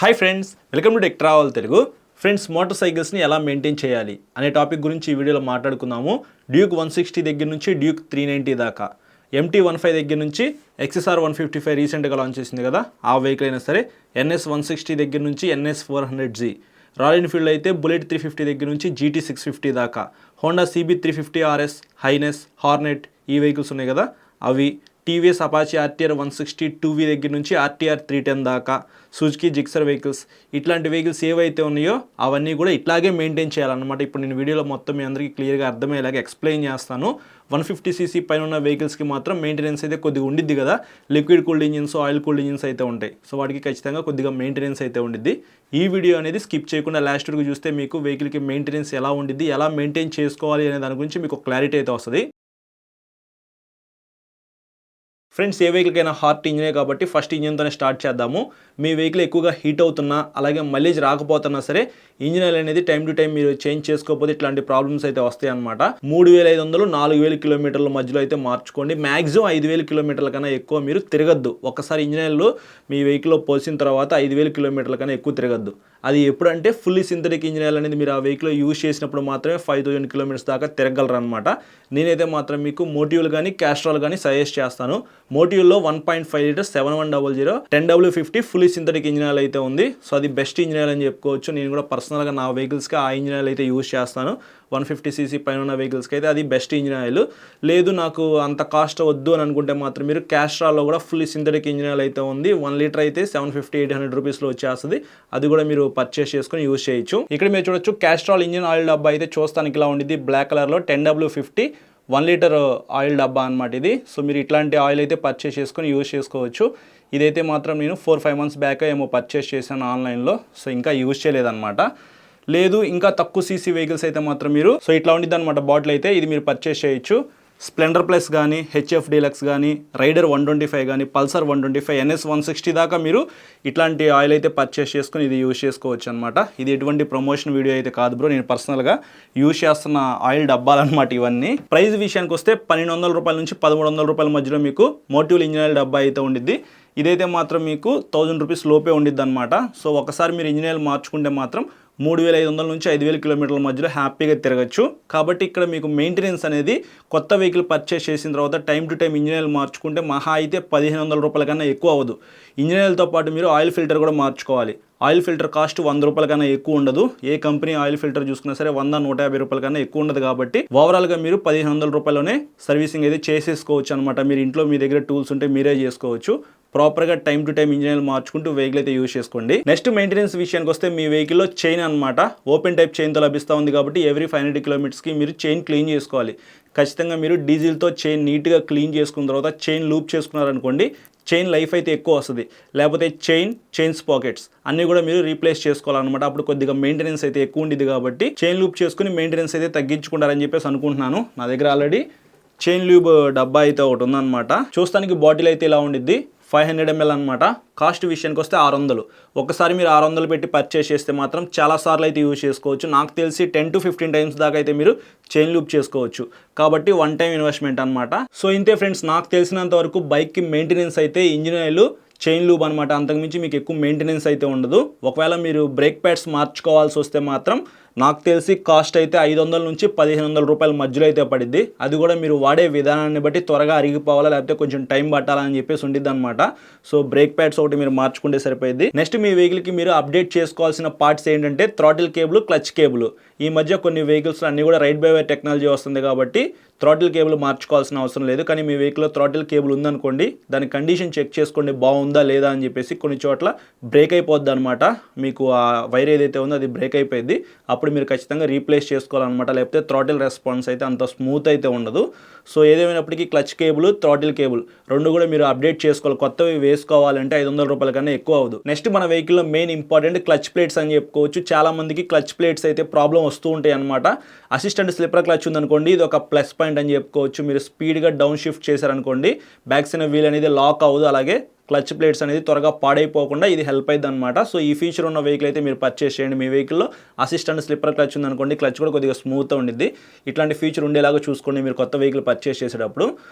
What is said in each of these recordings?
Hi friends, welcome to Tech Travel Telugu. Friends, motor సైకిల్స్ని ఎలా maintain చేయాలి అనే టాపిక్ గురించి ఈ వీడియోలో మాట్లాడుకుందాము. డ్యూక్ 160 దగ్గర నుంచి డ్యూక్ 390 దాకా, MT-15 దగ్గర నుంచి XSR 155 రీసెంట్గా లాంచ్ చేసింది కదా, ఆ వెహికల్ అయినా సరే, NS 160 దగ్గర నుంచి NS 400Z, రాయల్ ఎన్ఫీల్డ్ అయితే బుల్లెట్ 350 దగ్గర నుంచి GT 650 దాకా, Honda CB 350 RS, highness, Hornet ఈ వెహికల్స్ ఉన్నాయి కదా అవి, టీవీఎస్ అపాచీ RTR 160 2V దగ్గర నుంచి RTR 310 దాకా, సుజుకి జిక్సర్ వెహికల్స్, ఇట్లాంటి వెహికల్స్ ఏవైతే ఉన్నాయో అవన్నీ కూడా ఇట్లాగే మెయింటైన్ చేయాలన్నమాట. ఇప్పుడు నేను వీడియోలో మొత్తం మీ అందరికీ క్లియర్గా అర్థమయ్యేలాగా ఎక్స్ప్లెయిన్ చేస్తాను. 150cc పైన ఉన్న వెహికల్స్కి మాత్రం మెయింటెనెన్స్ అయితే కొద్దిగా ఉండిద్ది కదా, liquid cooled engines, oil cooled engines అయితే ఉంటాయి. సో వాటికి ఖచ్చితంగా కొద్దిగా మెయింటెనెన్స్ అయితే ఉండిద్ది. ఈ వీడియో అనేది స్కిప్ చేయకుండా లాస్ట్ వరకు చూస్తే మీకు వెహికల్కి మెయింటెనెన్స్ ఎలా ఉండిద్ది, ఎలా మెయింటైన్ చేసుకోవాలి అనే దాని గురించి మీకు క్లారిటీ అయితే వస్తుంది. ఫ్రెండ్స్, ఏ వెహికల్కైనా హార్ట్ ఇంజినే కాబట్టి ఫస్ట్ ఇంజిన్తోనే స్టార్ట్ చేద్దాము. మీ వెహికల్ ఎక్కువగా హీట్ అవుతున్నా, అలాగే మైలేజ్ రాకపోతున్నా సరే, ఇంజిన్ ఆయిల్ అనేది టైం టు టైం మీరు చేంజ్ చేసుకోకపోతే ఇట్లాంటి ప్రాబ్లమ్స్ అయితే వస్తాయి అనమాట. 3500 4000 కిలోమీటర్ల మధ్యలో అయితే మార్చుకోండి. మ్యాక్సిమం 5000 కిలోమీటర్ల కన్నా ఎక్కువ మీరు తిరగద్దు. ఒకసారి ఇంజిన్ ఆయిల్ మీ వెహికల్లో పోసిన తర్వాత 5000 కిలోమీటర్ల కన్నా ఎక్కువ తిరగద్దు. అది ఎప్పుడంటే ఫుల్లీ సింథటిక్ ఇంజిన్ ఆయిల్ అనేది మీరు ఆ వెహికల్లో యూజ్ చేసినప్పుడు మాత్రమే 5000 కిలోమీటర్స్ దాకా తిరగలరు అనమాట. నేనైతే మాత్రం మీకు మోటివ్లు కానీ క్యాస్ట్రాల్ కానీ సజెస్ట్ చేస్తాను. మోటివ్లో 1.5 litre 7100 10W50 fully synthetic engine oil అయితే ఉంది. సో అది బెస్ట్ ఇంజిన్ ఆయిల్ అని చెప్పుకోవచ్చు. నేను కూడా పర్సనల్గా నా వెహికల్స్కి ఆ ఇంజిన్ ఆయిల్ అయితే యూజ్ చేస్తాను. 150cc పైన ఉన్న వెహికల్స్కి అయితే అది బెస్ట్ ఇంజిన్ ఆయిల్. లేదు నాకు అంత కాస్ట్ వద్దు అని అనుకుంటే మాత్రం మీరు క్యాస్ట్రాల్లో కూడా ఫుల్లీ సింథటిక్ ఇంజిన్ ఆయిల్ అయితే ఉంది. 1 లీటర్ అయితే 750-800 రూపీస్లో వచ్చేస్తుంది. అది కూడా మీరు పర్చేస్ చేసుకుని యూజ్ చేయొచ్చు. ఇక్కడ మీరు చూడొచ్చు, క్యాస్ట్రాల్ ఇంజిన్ ఆయిల్ డబ్బా అయితే చూస్తానికి ఇలా ఉండిద్ది, బ్లాక్ కలర్లో 10W50 1 లీటర్ ఆయిల్ డబ్బా అనమాట ఇది. సో మీరు ఇట్లాంటి ఆయిల్ అయితే పర్చేస్ చేసుకొని యూజ్ చేసుకోవచ్చు. ఇదైతే మాత్రం నేను 4-5 మంత్స్ బ్యాక్ ఏమో పర్చేస్ చేశాను ఆన్లైన్లో. సో ఇంకా యూజ్ చేయలేదన్నమాట. లేదు ఇంకా తక్కువ సీసీ వెహికల్స్ అయితే మాత్రం మీరు సో ఇట్లా ఉండిద్ది అనమాట బాటిల్ అయితే, ఇది మీరు పర్చేస్ చేయొచ్చు. స్ప్లెండర్ ప్లస్ కానీ, HF డీలక్స్ కానీ, రైడర్ 125 కానీ, పల్సర్ 125, NS 160 దాకా మీరు ఇట్లాంటి ఆయిల్ అయితే పర్చేస్ చేసుకుని ఇది యూజ్ చేసుకోవచ్చు అనమాట. ఇది ఎటువంటి ప్రమోషన్ వీడియో అయితే కాదు బ్రో, నేను పర్సనల్గా యూజ్ చేస్తున్న ఆయిల్ డబ్బాలన్నమాట ఇవన్నీ. ప్రైస్ విషయానికి వస్తే 1200 రూపాయల నుంచి 1300 రూపాయల మధ్యలో మీకు మోటివ్ ఇంజిన్ ఆయిల్ డబ్బా అయితే ఉండిద్ది. ఇదైతే మాత్రం మీకు 1000 రూపీస్ లోపే ఉండిద్ది అనమాట. సో ఒకసారి మీరు ఇంజిన్ ఆయిల్ మార్చుకుంటే మాత్రం 3500 నుంచి 5000 కిలోమీటర్ల మధ్యలో హ్యాపీగా తిరగచ్చు. కాబట్టి ఇక్కడ మీకు మెయింటెనెన్స్ అనేది కొత్త వెహికల్ పర్చేస్ చేసిన తర్వాత time to time engine oil మార్చుకుంటే మహా అయితే 1500 రూపాయల కన్నా ఎక్కువ అవ్వదు. ఇంజిన్ ఆయిల్తో పాటు మీరు ఆయిల్ ఫిల్టర్ కూడా మార్చుకోవాలి. ఆయిల్ ఫిల్టర్ కాస్ట్ 100 రూపాయల కన్నా ఎక్కువ ఉండదు. ఏ కంపెనీ ఆయిల్ ఫిల్టర్ చూసుకున్నా సరే 100-150 రూపాయల కన్నా ఎక్కువ ఉండదు. కాబట్టి ఓవరాల్గా మీరు 1500 రూపాయలనే సర్వీసింగ్ అయితే చేసేసుకోవచ్చు అనమాట. మీరు ఇంట్లో మీ దగ్గర టూల్స్ ఉంటే మీరే చేసుకోవచ్చు. ప్రాపర్గా time to time engine oil మార్చుకుంటూ వెహికల్ అయితే యూజ్ చేసుకోండి. నెక్స్ట్ మెయింటెనెన్స్ విషయానికి వస్తే, మీ వెహికల్లో చైన్ అనమాట ఓపెన్ టైప్ చైన్తో లభిస్తూ ఉంది కాబట్టి ఎవ్రీ 500 కిలోమీటర్స్కి మీరు చైన్ క్లీన్ చేసుకోవాలి. ఖచ్చితంగా మీరు డీజిల్తో చైన్ నీట్గా క్లీన్ చేసుకున్న తర్వాత చైన్ లూప్ చేసుకున్నారనుకోండి, చైన్ లైఫ్ అయితే ఎక్కువ వస్తుంది. లేకపోతే చైన్స్ పాకెట్స్ అన్నీ కూడా మీరు రీప్లేస్ చేసుకోవాలన్నమాట. అప్పుడు కొద్దిగా మెయింటెనెన్స్ అయితే ఎక్కువ ఉండేది. కాబట్టి చైన్ లూప్ చేసుకుని మెయింటెనెన్స్ అయితే తగ్గించుకుంటారని చెప్పేసి అనుకుంటున్నాను. నా దగ్గర ఆల్రెడీ చైన్ లూబ్ డబ్బా అయితే ఒకటి ఉందన్నమాట. చూస్తానికి బాటిల్ అయితే ఇలా ఉండిద్ది, 500 ml అనమాట. కాస్ట్ విషయానికి వస్తే 600. ఒకసారి మీరు 600 పెట్టి పర్చేస్ చేస్తే మాత్రం చాలా సార్లు అయితే యూజ్ చేసుకోవచ్చు. నాకు తెలిసి 10-15 టైమ్స్ దాకా అయితే మీరు చైన్ లూప్ చేసుకోవచ్చు. కాబట్టి 1 టైం ఇన్వెస్ట్మెంట్ అనమాట. సో ఇంతే ఫ్రెండ్స్, నాకు తెలిసినంత వరకు బైక్కి మెయింటెనెన్స్ అయితే ఇంజిన్ ఆయిల్, చైన్ లూబ్ అనమాట. అంతకుమించి మీకు ఎక్కువ మెయింటెనెన్స్ అయితే ఉండదు. ఒకవేళ మీరు బ్రేక్ ప్యాడ్స్ మార్చుకోవాల్సి వస్తే మాత్రం నాకు తెలిసి కాస్ట్ అయితే 500 నుంచి 1500 రూపాయల మధ్యలో అయితే పడిద్ది. అది కూడా మీరు వాడే విధానాన్ని బట్టి త్వరగా అరిగిపోవాలా లేకపోతే కొంచెం టైం పట్టాలని చెప్పేసి ఉండిద్ది అనమాట. సో బ్రేక్ ప్యాడ్స్ ఒకటి మీరు మార్చుకుంటే సరిపోయింది. నెక్స్ట్ మీ వెహికల్కి మీరు అప్డేట్ చేసుకోవాల్సిన పార్ట్స్ ఏంటంటే థ్రాటిల్ కేబుల్, క్లచ్ కేబుల్. ఈ మధ్య కొన్ని వెహికల్స్ అన్నీ కూడా రైడ్ బై వైర్ టెక్నాలజీ వస్తుంది కాబట్టి థ్రాటిల్ కేబుల్ మార్చుకోవాల్సిన అవసరం లేదు. కానీ మీ వెహికల్లో థ్రాటిల్ కేబుల్ ఉందనుకోండి, దాని కండిషన్ చెక్ చేసుకోండి బాగుందా లేదా అని చెప్పేసి. కొన్ని చోట్ల బ్రేక్ అయిపోద్ది అనమాట, మీకు ఆ వైర్ ఏదైతే ఉందో అది బ్రేక్ అయిపోయింది. అప్పుడు మీరు ఖచ్చితంగా రీప్లేస్ చేసుకోవాలన్నమాట. లేకపోతే థ్రాటిల్ రెస్పాన్స్ అయితే అంత స్మూత్ అయితే ఉండదు. సో ఏదేమైనప్పటికీ క్లచ్ కేబుల్, థ్రాటిల్ కేబుల్ రెండు కూడా మీరు అప్డేట్ చేసుకోవాలి. కొత్తవి వేసుకోవాలంటే 500 రూపాయల కన్నా ఎక్కువ అవ్వదు. నెక్స్ట్ మన వెహికల్లో మెయిన్ ఇంపార్టెంట్ క్లచ్ ప్లేట్స్ అని చెప్పుకోవచ్చు. చాలా మందికి క్లచ్ ప్లేట్స్ అయితే ప్రాబ్లం వస్తూ ఉంటాయి అనమాట. అసిస్టెంట్ స్లిప్పర్ క్లచ్ ఉందనుకోండి, ఇది ఒక ప్లస్ పాయింట్ అని చెప్పుకోవచ్చు. మీరు స్పీడ్గా డౌన్ షిఫ్ట్ చేశారనుకోండి, బ్యాక్ సైడ్ వీల్ అనేది లాక్ అవ్వదు, అలాగే క్లచ్ ప్లేట్స్ అనేది త్వరగా పాడైపోకుండా ఇది హెల్ప్ అయ్యింది అనమాట. సో ఈ ఫీచర్ ఉన్న వెహికల్ అయితే మీరు పర్చేస్ చేయండి. మీ వెహికల్లో అసిస్టెంట్ స్లిప్పర్ క్లచ్ ఉందనుకోండి, క్లచ్ కూడా కొద్దిగా స్మూత్గా ఉండిద్ది. ఇట్లాంటి ఫీచర్ ఉండేలాగా చూసుకోండి మీరు కొత్త వెహికల్ పర్చేస్ చేసేటప్పుడు.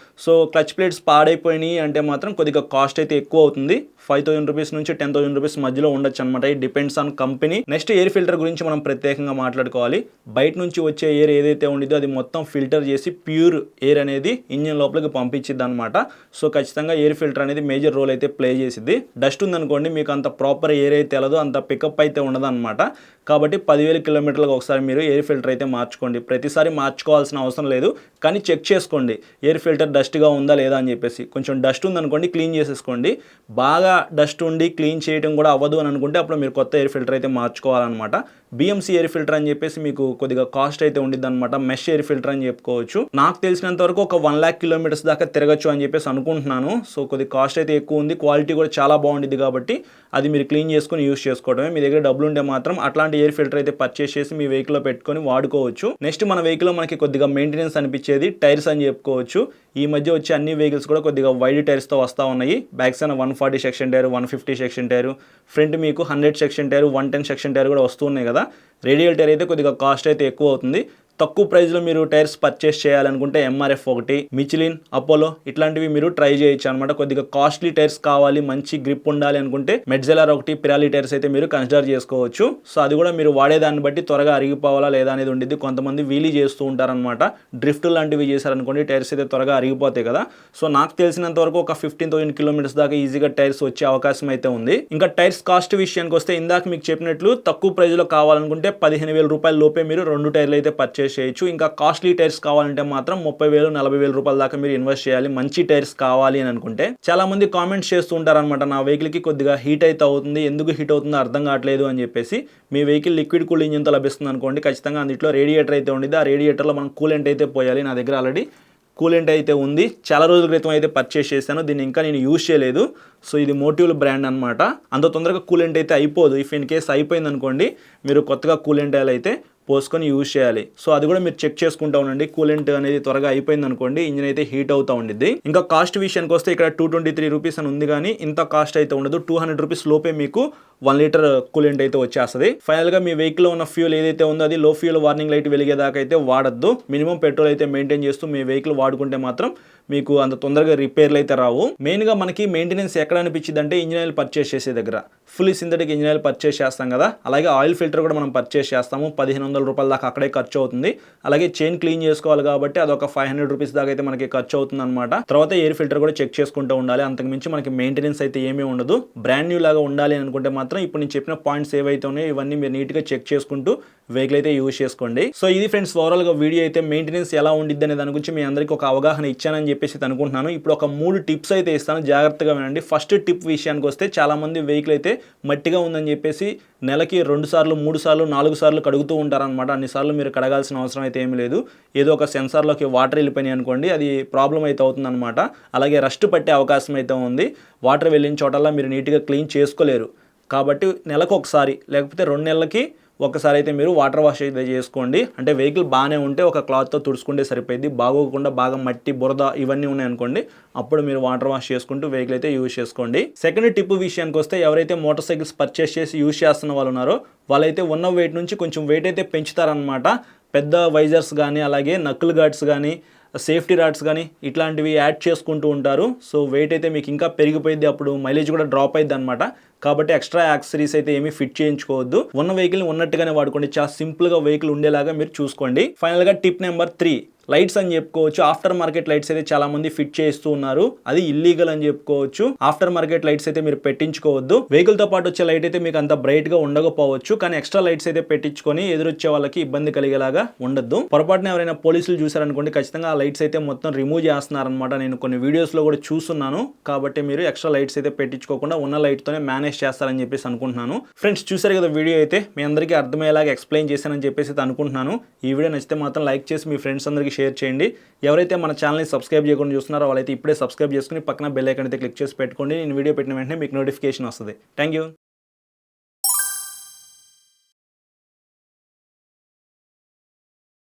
సో క్లచ్ ప్లేట్స్ పాడైపోయినాయి అంటే మాత్రం కొద్దిగా కాస్ట్ అయితే ఎక్కువ అవుతుంది. 5,000 రూపీస్ నుంచి 10,000 రూపీస్ మధ్యలో ఉండొచ్చు అనమాట. ఇది depends on company. Next air filter గురించి మనం ప్రత్యేకంగా మాట్లాడుకోవాలి. బయట నుంచి వచ్చే ఎయిర్ ఏదైతే ఉండిద్దో అది మొత్తం ఫిల్టర్ చేసి ప్యూర్ ఎయిర్ అనేది ఇంజిన్ లోపలికి పంపించిద్ది అనమాట. సో ఖచ్చితంగా ఎయిర్ ఫిల్టర్ అనేది మేజర్ రోల్ అయితే ప్లే చేసిద్ది. డస్ట్ ఉందనుకోండి మీకు అంత ప్రాపర్ ఎయిర్ అయితే తెలదు, అంత పికప్ అయితే ఉండదు అనమాట. కాబట్టి 10,000 కిలోమీటర్లకు ఒకసారి మీరు ఎయిర్ ఫిల్టర్ అయితే మార్చుకోండి. ప్రతిసారి మార్చుకోవాల్సిన అవసరం లేదు, కానీ చెక్ చేసుకోండి ఎయిర్ ఫిల్టర్ డస్ట్గా ఉందా లేదా అని చెప్పేసి. కొంచెం డస్ట్ ఉందనుకోండి క్లీన్ చేసేసుకోండి. బాగా డస్ట్ ఉండి క్లీన్ చేయడం కూడా అవ్వదు అని అనుకుంటే అప్పుడు మీరు కొత్త ఎయిర్ ఫిల్టర్ అయితే మార్చుకోవాలన్నమాట. BMC ఎయిర్ ఫిల్టర్ అని చెప్పేసి మీకు కొద్దిగా కాస్ట్ అయితే ఉండిద్ది అనమాట. మెష్ ఎయిర్ ఫిల్టర్ అని చెప్పుకోవచ్చు. నాకు తెలిసినంత వరకు ఒక 1 lakh కిలోమీటర్స్ దాకా తిరగచ్చు అని చెప్పేసి అనుకుంటున్నాను. సో కొద్దిగా కాస్ట్ అయితే ఎక్కువ ఉంది, క్వాలిటీ కూడా చాలా బాగుండిద్ది కాబట్టి అది మీరు క్లీన్ చేసుకుని యూస్ చేసుకోవడమే. మీ దగ్గర డబ్బులు ఉంటే మాత్రం అట్లాంటి ఎయిర్ ఫిల్టర్ అయితే పర్చేస్ చేసి మీ వెహికల్లో పెట్టుకొని వాడుకోవచ్చు. నెక్స్ట్ మన వెహికల్లో మనకి కొద్దిగా మెయింటెనెన్స్ అనిపించేది టైర్స్ అని చెప్పుకోవచ్చు. ఈ మధ్య వచ్చే అన్ని వెహికల్స్ కూడా కొద్దిగా వైడ్ టైర్స్తో వస్తూ ఉన్నాయి. Back side 140 section tyre, 150 section tyre, front మీకు 100 సెక్షన్ టైర్, 110 సెక్షన్ టైర్ కూడా వస్తున్నాయి కదా. రేడియల్ టైర్ అయితే కొద్దిగా కాస్ట్ అయితే ఎక్కువ అవుతుంది. తక్కువ ప్రైస్లో మీరు టైర్స్ పర్చేస్ చేయాలనుకుంటే MRF 1, మిచిలిన్, అపోలో ఇట్లాంటివి మీరు ట్రై చేయొచ్చు అనమాట. కొద్దిగా కాస్ట్లీ టైర్స్ కావాలి, మంచి గ్రిప్ ఉండాలి అనుకుంటే మెడ్జెలర్ 1, పిరాలి టైర్స్ అయితే మీరు కన్సిడర్ చేసుకోవచ్చు. సో అది కూడా మీరు వాడేదాన్ని బట్టి త్వరగా అరిగిపోవాలా లేదా అనేది ఉండిద్ది. కొంతమంది వీలీ చేస్తూ ఉంటారనమాట. డ్రిఫ్ట్ లాంటివి చేశారనుకోండి టైర్స్ అయితే త్వరగా అరిగిపోతాయి కదా. సో నాకు తెలిసినంత వరకు ఒక 15,000 కిలోమీటర్స్ దాకా ఈజీగా టైర్స్ వచ్చే అవకాశం అయితే ఉంది. ఇంకా టైర్స్ కాస్ట్ విషయానికి వస్తే ఇందాక మీకు చెప్పినట్లు తక్కువ ప్రైస్లో కావాలనుకుంటే 15,000 రూపాయల లోపే మీరు 2 టైర్లు అయితే పర్చేస్ చేయొచ్చు. ఇంకా కాస్ట్లీ టైర్స్ కావాలంటే మాత్రం 30,000 40,000 రూపాయల దాకా మీరు ఇన్వెస్ట్ చేయాలి మంచి టైర్స్ కావాలి అని అనుకుంటే. చాలా మంది కామెంట్స్ చేస్తూ ఉంటారనమాట, నా వెహికల్ కి కొద్దిగా హీట్ అయితే అవుతుంది, ఎందుకు హీట్ అవుతుందో అర్థం కావట్లేదు అని చెప్పేసి. మీ వెహికల్ లిక్విడ్ కూల్ ఇంజిన్తో లభిస్తుంది అనుకోండి, ఖచ్చితంగా అందులో రేడియేటర్ అయితే ఉండేది. ఆ రేడియేటర్లో మనం కూలెంట్ అయితే పోయాలి. నా దగ్గర ఆల్రెడీ కూలెంట్ అయితే ఉంది, చాలా రోజుల క్రితం అయితే పర్చేస్ చేశాను, దీన్ని ఇంకా నేను యూజ్ చేయలేదు. సో ఇది మోటివ్ల బ్రాండ్ అనమాట. అంత తొందరగా కూలెంట్ అయితే అయిపోదు. ఇఫ్ ఇన్ కేస్ అయిపోయింది అనుకోండి మీరు కొత్తగా కూలెంట్ ఆయిల్ అయితే పోసుకొని యూజ్ చేయాలి. సో అది కూడా మీరు చెక్ చేసుకుంటూ ఉండండి. కూలెంట్ అనేది త్వరగా అయిపోయింది అనుకోండి ఇంజిన్ అయితే హీట్ అవుతూ ఉండిద్ది. ఇంకా కాస్ట్ విషయానికి వస్తే ఇక్కడ 223 రూపీస్ అని ఉంది, కానీ ఇంత కాస్ట్ అయితే ఉండదు. 200 రూపీస్ లోపే మీకు 1 లీటర్ కూలెంట్ అయితే వచ్చేస్తుంది. ఫైనల్ గా మీ వెహికల్ లో ఉన్న ఫ్యూల్ ఏదైతే ఉందో అది లో ఫ్యూల్ వార్నింగ్ లైట్ వెలిగేదాకా అయితే వాడద్దు. మినిమం పెట్రోల్ అయితే మెయింటైన్ చేస్తూ మీ వెహికల్ వాడుకుంటే మాత్రం మీకు అంత తొందరగా రిపేర్లు అయితే రావు. మెయిన్ గా మనకి మెయింటెనెన్స్ ఎక్కడ అనిపించింది అంటే ఇంజిన్ ఆయిల్ పర్చేస్ చేసే దగ్గర. Fully synthetic engine oil purchase చేస్తాం కదా, అలాగే ఆయిల్ ఫిల్టర్ కూడా మనం పర్చేస్ చేస్తాము. 1,500 రూపాయల దాకా అక్కడే ఖర్చు అవుతుంది. అలాగే చైన్ క్లీన్ చేసుకోవాలి కాబట్టి అదొక 500 రూపీస్ దాకా అయితే మనకి ఖర్చు అవుతుంది అనమాట. తర్వాత ఎయిర్ ఫిల్టర్ కూడా చెక్ చేసుకుంటూ ఉండాలి. అంతకుమించి మనకి మెయింటెనెన్స్ అయితే ఏమీ ఉండదు. బ్రాండ్ న్యూ లాగా ఉండాలి అనుకుంటే మాత్రం ఇప్పుడు నేను చెప్పిన పాయింట్స్ ఏవైతే ఉన్నాయో ఇవన్నీ మీరు నీట్గా చెక్ చేసుకుంటూ వెహికల్ అయితే యూజ్ చేసుకోండి. సో ఇది ఫ్రెండ్స్ ఓవరాల్గా వీడియో అయితే మెయింటెనెన్స్ ఎలా ఉండిద్ది అనే దాని గురించి మీ అందరికీ ఒక అవగాహన ఇచ్చానని చెప్పేసి అనుకుంటున్నాను. ఇప్పుడు ఒక 3 టిప్స్ అయితే ఇస్తాను, జాగ్రత్తగా వినండి. ఫస్ట్ టిప్ విషయానికి వస్తే చాలా మంది వెహికల్ అయితే మట్టిగా ఉందని చెప్పేసి నెలకి 2 సార్లు 3 సార్లు 4 సార్లు కడుగుతూ ఉంటారనమాట. అన్నిసార్లు మీరు కడగాల్సిన అవసరం అయితే ఏమీ లేదు. ఏదో ఒక సెన్సార్లోకి వాటర్ వెళ్ళిపోయినాయి అనుకోండి అది ప్రాబ్లం అయితే అవుతుందన్నమాట. అలాగే రస్ట్ పట్టే అవకాశం అయితే ఉంది. వాటర్ వెళ్ళిన చోటల్లా మీరు నీట్గా క్లీన్ చేసుకోలేరు. కాబట్టి నెలకు ఒకసారి లేకపోతే 2 నెలలకి ఒకసారి అయితే మీరు వాటర్ వాష్ అయితే చేసుకోండి. అంటే వెహికల్ బాగానే ఉంటే ఒక క్లాత్తో తుడుచుకుంటే సరిపోయింది. బాగోకుండా బాగా మట్టి బురద ఇవన్నీ ఉన్నాయనుకోండి అప్పుడు మీరు వాటర్ వాష్ చేసుకుంటూ వెహికల్ అయితే యూజ్ చేసుకోండి. సెకండ్ టిప్ విషయానికి వస్తే ఎవరైతే మోటార్ సైకిల్స్ పర్చేస్ చేసి యూజ్ చేస్తున్న వాళ్ళు ఉన్నారో వాళ్ళైతే ఉన్న వెయిట్ నుంచి కొంచెం వెయిట్ అయితే పెంచుతారనమాట. పెద్ద వైజర్స్ కానీ అలాగే నక్కుల్ గార్డ్స్ కానీ సేఫ్టీ రాడ్స్ కానీ ఇట్లాంటివి యాడ్ చేసుకుంటూ ఉంటారు. సో వెయిట్ అయితే మీకు ఇంకా పెరిగిపోయింది, అప్పుడు మైలేజ్ కూడా డ్రాప్ అయింది అనమాట. కాబట్టి ఎక్స్ట్రా యాక్సెసరీస్ అయితే ఏమీ ఫిట్ చేయించుకోవద్దు. ఉన్న వెహికల్ని ఉన్నట్టుగానే వాడుకోండి. చాలా సింపుల్గా వెహికల్ ఉండేలాగా మీరు చూసుకోండి. ఫైనల్గా టిప్ నెంబర్ 3 లైట్స్ అని చెప్పుకోవచ్చు. ఆఫ్టర్ మార్కెట్ లైట్స్ అయితే చాలా మంది ఫిట్ చేస్తూ ఉన్నారు, అది ఇల్లీగల్ అని చెప్పుకోవచ్చు. ఆఫ్టర్ మార్కెట్ లైట్స్ అయితే మీరు పెట్టించుకోవద్దు. వెహికల్ తో పాటు వచ్చే లైట్ అయితే మీకు అంత బ్రైట్ గా ఉండకపోవచ్చు, కానీ ఎక్స్ట్రా లైట్స్ అయితే పెట్టించుకొని ఎదురొచ్చే వాళ్ళకి ఇబ్బంది కలిగేలాగా ఉండద్దు. పొరపాటున ఎవరైనా పోలీసులు చూసారనుకోండి ఖచ్చితంగా ఆ లైట్స్ అయితే మొత్తం రిమూవ్ చేస్తున్నారనమాట. నేను కొన్ని వీడియోస్ లో కూడా చూస్తున్నాను. కాబట్టి మీరు ఎక్స్ట్రా లైట్స్ అయితే పెట్టించుకోకుండా ఉన్న లైట్ తోనే మేనేజ్ చేస్తారని చెప్పేసి అనుకుంటున్నాను. ఫ్రెండ్స్ చూసారు కదా వీడియో అయితే, మీ అందరికీ అర్థమయ్యేలాగా ఎక్స్ప్లెయిన్ చేశానని చెప్పేసి అనుకుంటున్నాను. ఈ వీడియో నచ్చితే మాత్రం లైక్ చేసి మీ ఫ్రెండ్స్ అందరికీ షేర్ చేయండి. ఎవరైతే మన ఛానల్ని సబ్స్క్రైబ్ చేయకుండా చూస్తున్నారో వాళ్ళైతే ఇప్పుడే సబ్స్క్రైబ్ చేసుకుని పక్కన బెల్ ఐకాన్ అయితే క్లిక్ చేసి పెట్టుకోండి. నేను వీడియో పెట్టిన వెంటనే మీకు నోటిఫికేషన్ వస్తుంది. Thank you.